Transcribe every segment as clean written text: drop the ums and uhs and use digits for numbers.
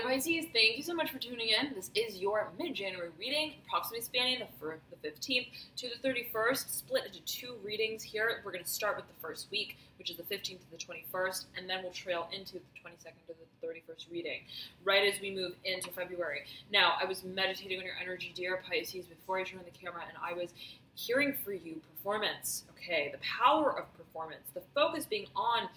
Pisces, thank you so much for tuning in. This is your mid-January reading, approximately spanning the 15th to the 31st, split into two readings here. We're going to start with the first week, which is the 15th to the 21st, and then we'll trail into the 22nd to the 31st reading, right as we move into February. Now, I was meditating on your energy, dear Pisces, before I turned the camera, and I was hearing for you performance, okay, the power of performance, the focus being on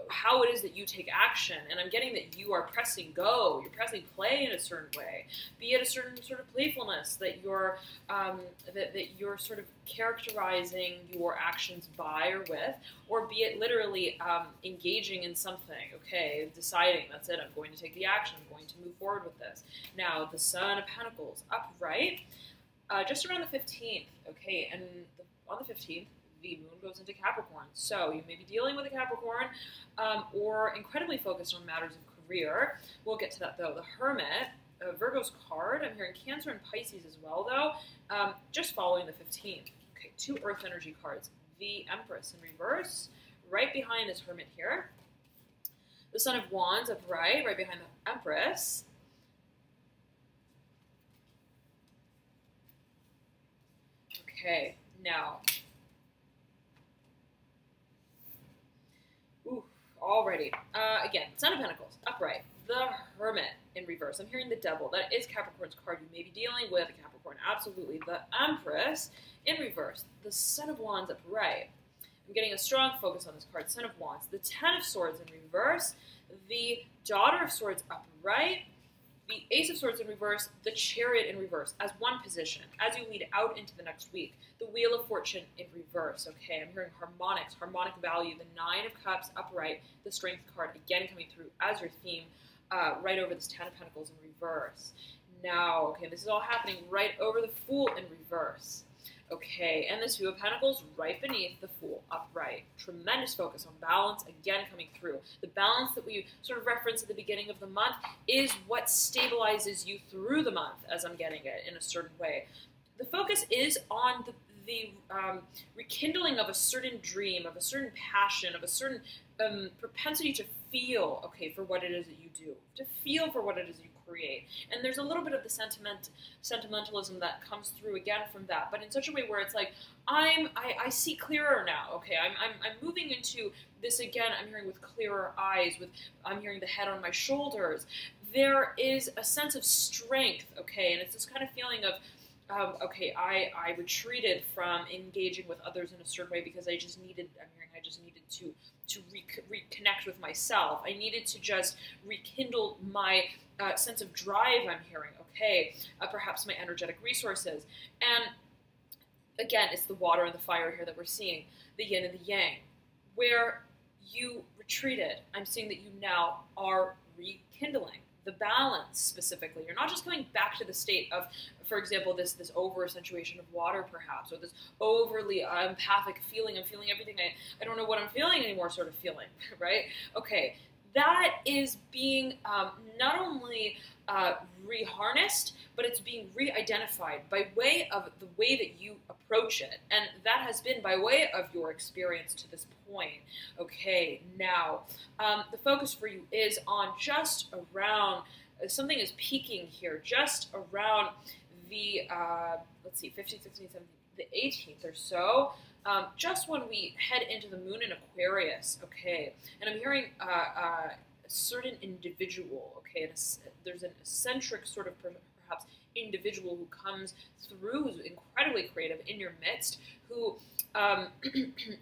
how it is that you take action, and I'm getting that you are pressing go, you're pressing play in a certain way, be it a certain sort of playfulness that you're that you're sort of characterizing your actions by or with, or be it literally engaging in something, okay, deciding, that's it, I'm going to take the action, I'm going to move forward with this. Now, the Son of Pentacles, upright, just around the 15th, okay, and on the 15th, the moon goes into Capricorn. So you may be dealing with a Capricorn or incredibly focused on matters of career. We'll get to that, though. The Hermit, Virgo's card, I'm hearing Cancer and Pisces as well, though, just following the 15th. Okay, two Earth energy cards. The Empress in reverse, right behind this Hermit here. The Son of Wands upright, right behind the Empress. Okay, now, already, again, Son of Pentacles, upright, the Hermit in reverse. I'm hearing the Devil. That is Capricorn's card. You may be dealing with a Capricorn, absolutely. The Empress in reverse, the Son of Wands upright. I'm getting a strong focus on this card, Son of Wands. The Ten of Swords in reverse, the Daughter of Swords upright, the Ace of Swords in reverse, the Chariot in reverse, as one position, as you lead out into the next week. The Wheel of Fortune in reverse, okay, I'm hearing harmonics, harmonic value, the Nine of Cups upright, the Strength card, again coming through as your theme, right over this Ten of Pentacles in reverse. Now, okay, this is all happening right over the Fool in reverse. Okay, and the Two of Pentacles right beneath the Fool, upright. Tremendous focus on balance, again coming through. The balance that we sort of referenced at the beginning of the month is what stabilizes you through the month, as I'm getting it, in a certain way. The focus is on the rekindling of a certain dream, of a certain passion, of a certain propensity to feel, okay, for what it is that you do, to feel for what it is you create. And there's a little bit of the sentimentalism that comes through again from that, but in such a way where it's like, I see clearer now, okay, I'm moving into this again, I'm hearing with clearer eyes, I'm hearing the head on my shoulders. There is a sense of strength, okay, and it's this kind of feeling of, okay, I retreated from engaging with others in a certain way because I just needed, I just needed to reconnect with myself. I needed to just rekindle my sense of drive, I'm hearing, okay, perhaps my energetic resources. And again, it's the water and the fire here that we're seeing, the yin and the yang. Where you retreated, I'm seeing that you now are rekindling. The balance specifically. You're not just coming back to the state of, for example, this over accentuation of water perhaps, or this overly empathic feeling. I'm feeling everything. I don't know what I'm feeling anymore sort of feeling, right? Okay, that is being not only reharnessed, but it's being re-identified by way of the way that you approach it. And that has been by way of your experience to this point. Okay, now, the focus for you is on just around, something is peaking here, just around the, let's see, 15, 16, 17, the 18th or so, just when we head into the moon in Aquarius, okay, and I'm hearing a certain individual, okay, there's an eccentric sort of perhaps individual who comes through, who's incredibly creative in your midst, who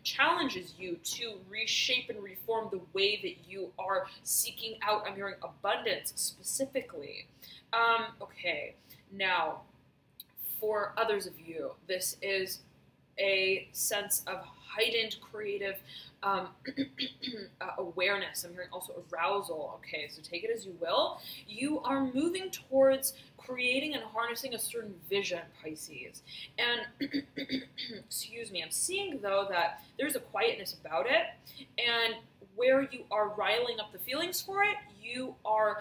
challenges you to reshape and reform the way that you are seeking out, I'm hearing abundance specifically. Okay, now, for others of you, this is a sense of heightened creative awareness. I'm hearing also arousal. Okay, so take it as you will. You are moving towards creating and harnessing a certain vision, Pisces. And, excuse me, I'm seeing, though, that there's a quietness about it, and where you are riling up the feelings for it, you are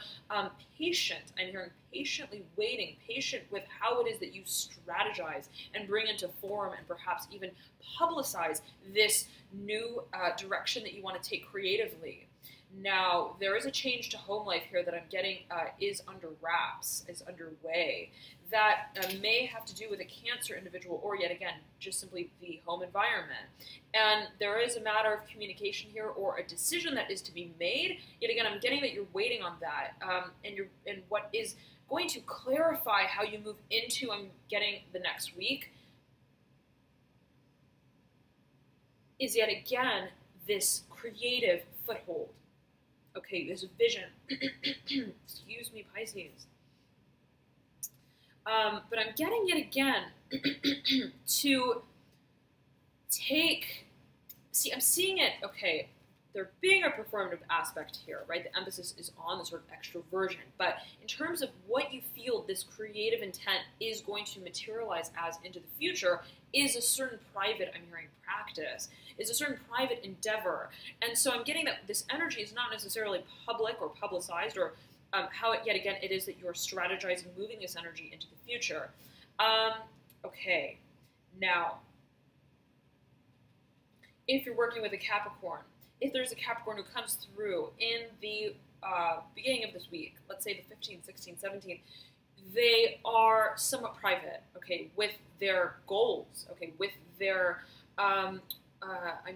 patient. I'm hearing patiently waiting, patient with how it is that you strategize and bring into form and perhaps even publicize this new direction that you want to take creatively. Now, there is a change to home life here that I'm getting is under wraps, is underway, that may have to do with a Cancer individual, or yet again, just simply the home environment. And there is a matter of communication here, or a decision that is to be made. Yet again, I'm getting that you're waiting on that, and what is going to clarify how you move into, I'm getting the next week, is yet again this creative foothold. Okay, this vision. Excuse me, Pisces. But I'm getting yet again to take, see, I'm seeing it, okay, there being a performative aspect here, right? The emphasis is on the sort of extroversion. But in terms of what you feel this creative intent is going to materialize as into the future is a certain private, I'm hearing, practice, is a certain private endeavor. And so I'm getting that this energy is not necessarily public or publicized, or how, yet again, it is that you're strategizing, moving this energy into the future. Okay, now, if you're working with a Capricorn, if there's a Capricorn who comes through in the beginning of this week, let's say the 15th, 16th, 17th, they are somewhat private, okay, with their goals, okay, with their, I'm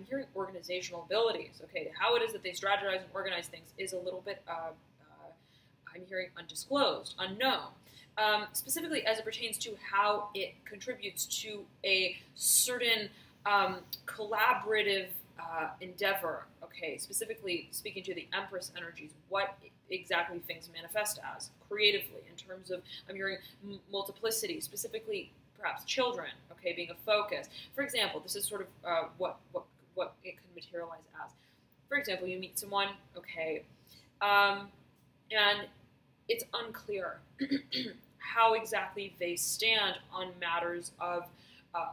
hearing organizational abilities, okay, how it is that they strategize and organize things is a little bit, I'm hearing undisclosed, unknown. Specifically as it pertains to how it contributes to a certain collaborative endeavor, okay, specifically speaking to the Empress energies, what exactly things manifest as creatively in terms of, I'm hearing multiplicity, specifically perhaps children, okay, being a focus. For example, this is sort of what it could materialize as. For example, you meet someone, okay, and it's unclear how exactly they stand on matters of,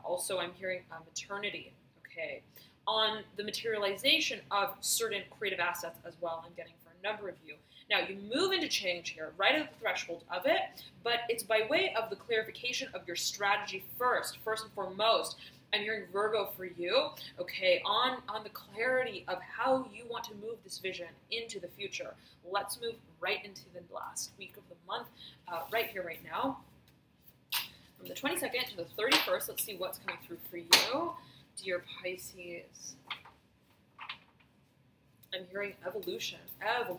also I'm hearing maternity, okay, on the materialization of certain creative assets as well, I'm getting for a number of you. Now, you move into change here, right at the threshold of it, but it's by way of the clarification of your strategy first and foremost. I'm hearing Virgo for you, okay, on the clarity of how you want to move this vision into the future. Let's move right into the last week of the month, right here, right now. From the 22nd to the 31st, let's see what's coming through for you, dear Pisces. I'm hearing evolution. I'm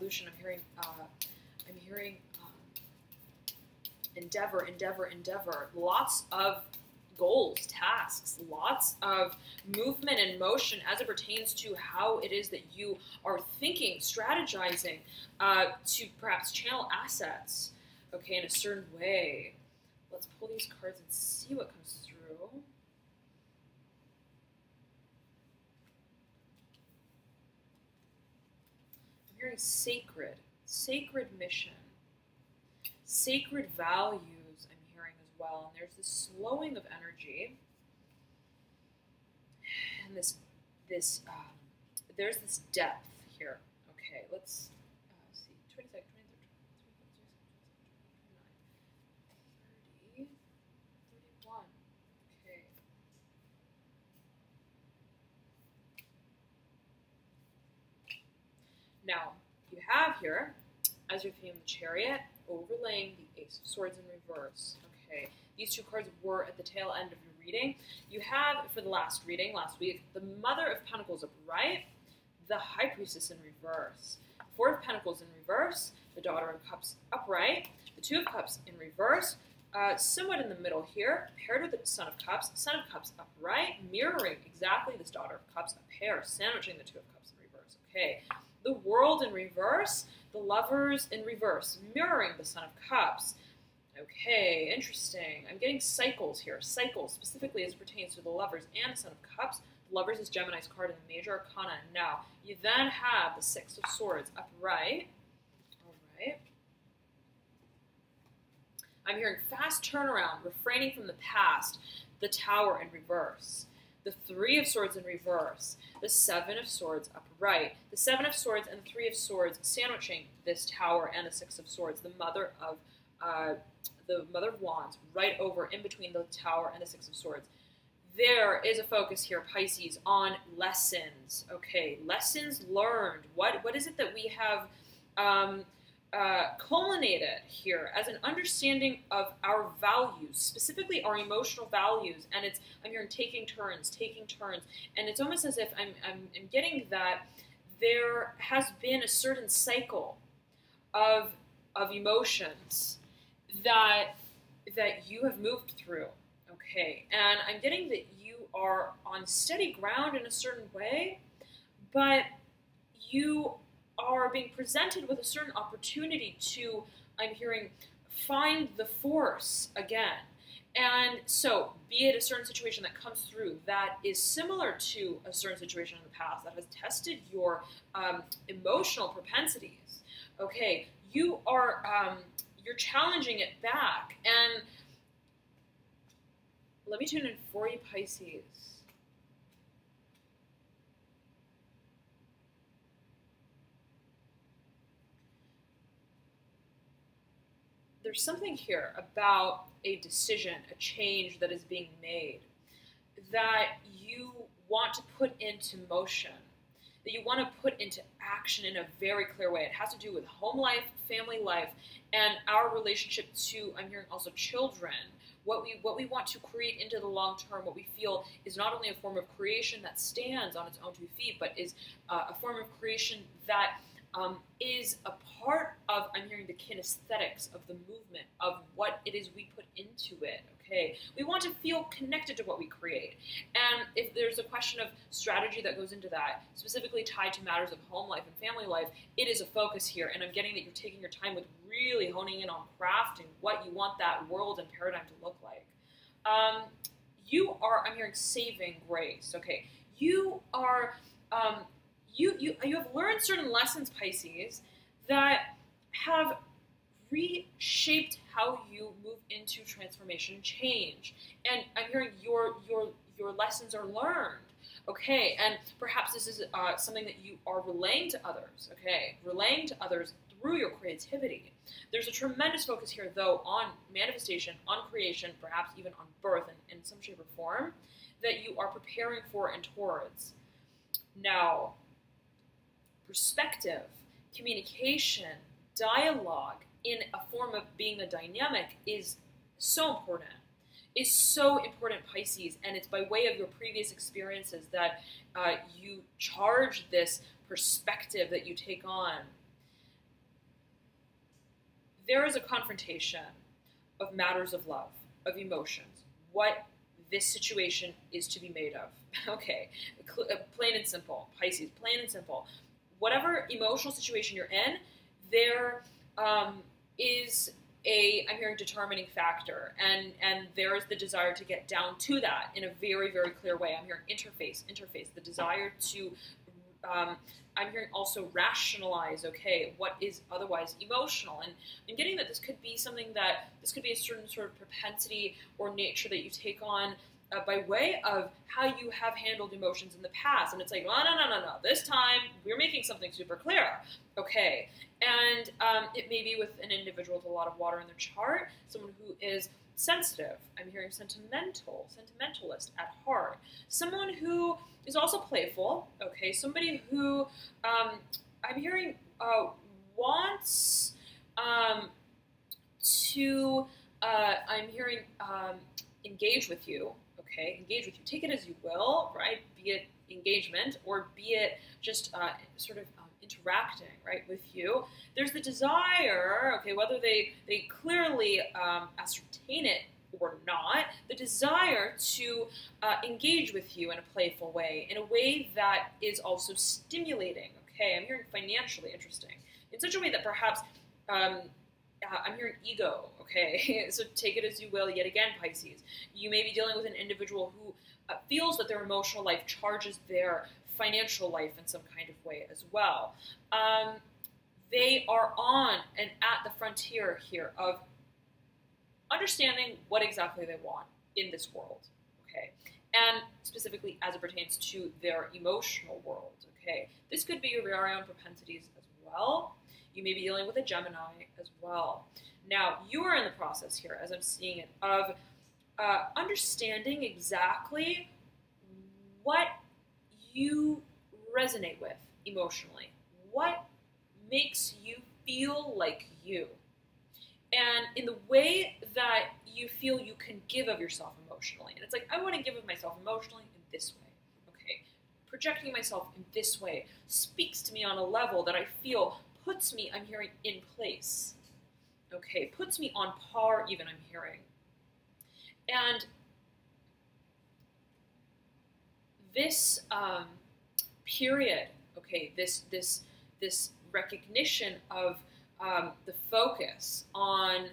hearing endeavor. Lots of goals, tasks, lots of movement and motion as it pertains to how it is that you are thinking, strategizing to perhaps channel assets, okay, in a certain way. Let's pull these cards and see what comes through. I'm hearing sacred mission, sacred values, I'm hearing as well. And there's this slowing of energy, and there's this depth here. Okay, let's see, 22nd, 23rd, 29, 30, 31. Okay. Now, you have here, as your theme, the Chariot, overlaying the Ace of Swords in reverse. Okay, these two cards were at the tail end of your reading. You have, for the last reading, last week, the Mother of Pentacles upright, the High Priestess in reverse, Four of Pentacles in reverse, the Daughter of Cups upright, the Two of Cups in reverse, somewhat in the middle here, paired with the Son of Cups upright, mirroring exactly this Daughter of Cups, a pair, sandwiching the Two of Cups in reverse. Okay, the World in reverse, the Lovers in reverse, mirroring the Son of Cups. Okay, interesting. I'm getting cycles here. Cycles, specifically as it pertains to the Lovers and the Son of Cups. The Lovers is Gemini's card in the Major Arcana. Now, you then have the Six of Swords upright. All right. I'm hearing fast turnaround, refraining from the past, the Tower in reverse. The Three of Swords in reverse, the Seven of Swords upright, the Seven of Swords and the Three of Swords sandwiching this Tower and the Six of Swords, the Mother of Wands right over in between the Tower and the Six of Swords. there is a focus here, Pisces, on lessons. Okay, lessons learned. What is it that we have culminated here as an understanding of our values, specifically our emotional values? And I'm hearing taking turns, and it's almost as if I'm getting that there has been a certain cycle of emotions that you have moved through. Okay, and I'm getting that you are on steady ground in a certain way, but you are being presented with a certain opportunity to, I'm hearing, find the force again. And so, be it a certain situation that comes through that is similar to a certain situation in the past that has tested your emotional propensities, okay, you're challenging it back. And let me tune in for you, Pisces. There's something here about a decision, a change that is being made that you want to put into motion, that you want to put into action in a very clear way. It has to do with home life, family life, and our relationship to, I'm hearing also, children. What we want to create into the long term, what we feel is not only a form of creation that stands on its own 2 feet, but is a form of creation that is a part of, I'm hearing, the kinesthetics of the movement, of what it is we put into it, okay? We want to feel connected to what we create. And if there's a question of strategy that goes into that, specifically tied to matters of home life and family life, it is a focus here. And I'm getting that you're taking your time with really honing in on crafting what you want that world and paradigm to look like. You are, I'm hearing, saving grace, okay? You are... You have learned certain lessons, Pisces, that have reshaped how you move into transformation and change. And I'm hearing your lessons are learned, okay? And perhaps this is something that you are relaying to others, okay? Relaying to others through your creativity. There's a tremendous focus here, though, on manifestation, on creation, perhaps even on birth in some shape or form, that you are preparing for and towards. Now, perspective, communication, dialogue in a form of being a dynamic is so important. It's so important, Pisces, and it's by way of your previous experiences that you charge this perspective that you take on. There is a confrontation of matters of love, of emotions, what this situation is to be made of. Okay, plain and simple, Pisces, plain and simple. Whatever emotional situation you're in, there is a, I'm hearing, determining factor, and there is the desire to get down to that in a very, very clear way. I'm hearing interface, the desire to, I'm hearing also rationalize, okay, what is otherwise emotional. And I'm getting that this could be something that, this could be a certain sort of propensity or nature that you take on by way of how you have handled emotions in the past. And it's like, oh, no. This time, we're making something super clear. Okay. And it may be with an individual with a lot of water in their chart, someone who is sensitive. I'm hearing sentimentalist at heart. Someone who is also playful. Okay. Somebody who I'm hearing wants to, I'm hearing engage with you. Okay, engage with you. Take it as you will, right? Be it engagement or be it just sort of interacting, right, with you. There's the desire, okay, whether they clearly ascertain it or not, the desire to engage with you in a playful way, in a way that is also stimulating. Okay, I'm hearing financially interesting, in such a way that perhaps I'm hearing ego, okay? So take it as you will, yet again, Pisces. You may be dealing with an individual who feels that their emotional life charges their financial life in some kind of way as well. They are on and at the frontier here of understanding what exactly they want in this world, okay? And specifically as it pertains to their emotional world, okay? This could be your very own propensities as well. You may be dealing with a Gemini as well. Now, you are in the process here, as I'm seeing it, of understanding exactly what you resonate with emotionally, what makes you feel like you, and in the way that you feel you can give of yourself emotionally. And it's like, I want to give of myself emotionally in this way. Okay, projecting myself in this way speaks to me on a level that I feel puts me, I'm hearing, in place. Okay, puts me on par even, I'm hearing. And this period, okay, this recognition of the focus on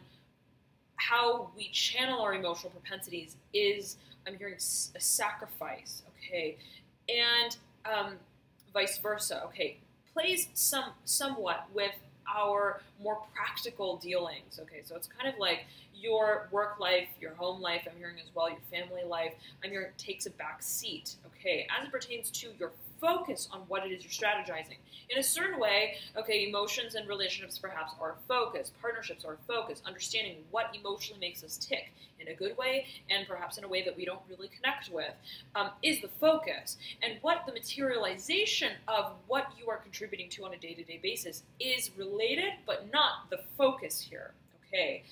how we channel our emotional propensities is, I'm hearing, a sacrifice, okay, and vice versa, okay, plays somewhat with our more practical dealings, okay, so it's kind of like your work life, your home life, I'm hearing as well, your family life, I'm hearing takes a back seat, okay, as it pertains to your focus on what it is you're strategizing. In a certain way, okay, emotions and relationships perhaps are a focus, partnerships are a focus, understanding what emotionally makes us tick in a good way and perhaps in a way that we don't really connect with is the focus. And what the materialization of what you are contributing to on a day-to-day basis is related, but not the focus here. Okay,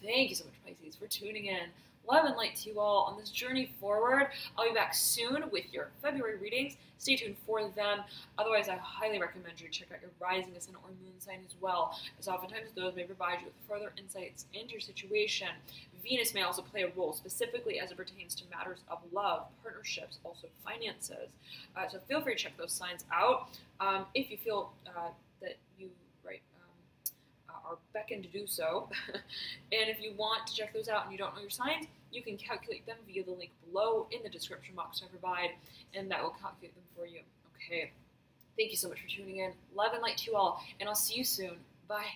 thank you so much, Pisces, for tuning in. Love and light to you all on this journey forward. I'll be back soon with your February readings. Stay tuned for them. Otherwise, I highly recommend you check out your rising, ascendant, or moon sign as well, as oftentimes those may provide you with further insights into your situation. Venus may also play a role, specifically as it pertains to matters of love, partnerships, also finances. So feel free to check those signs out. If you feel that you are beckoned to do so. And if you want to check those out and you don't know your signs, you can calculate them via the link below in the description box I provide, and that will calculate them for you. Okay. Thank you so much for tuning in. Love and light to you all, and I'll see you soon. Bye.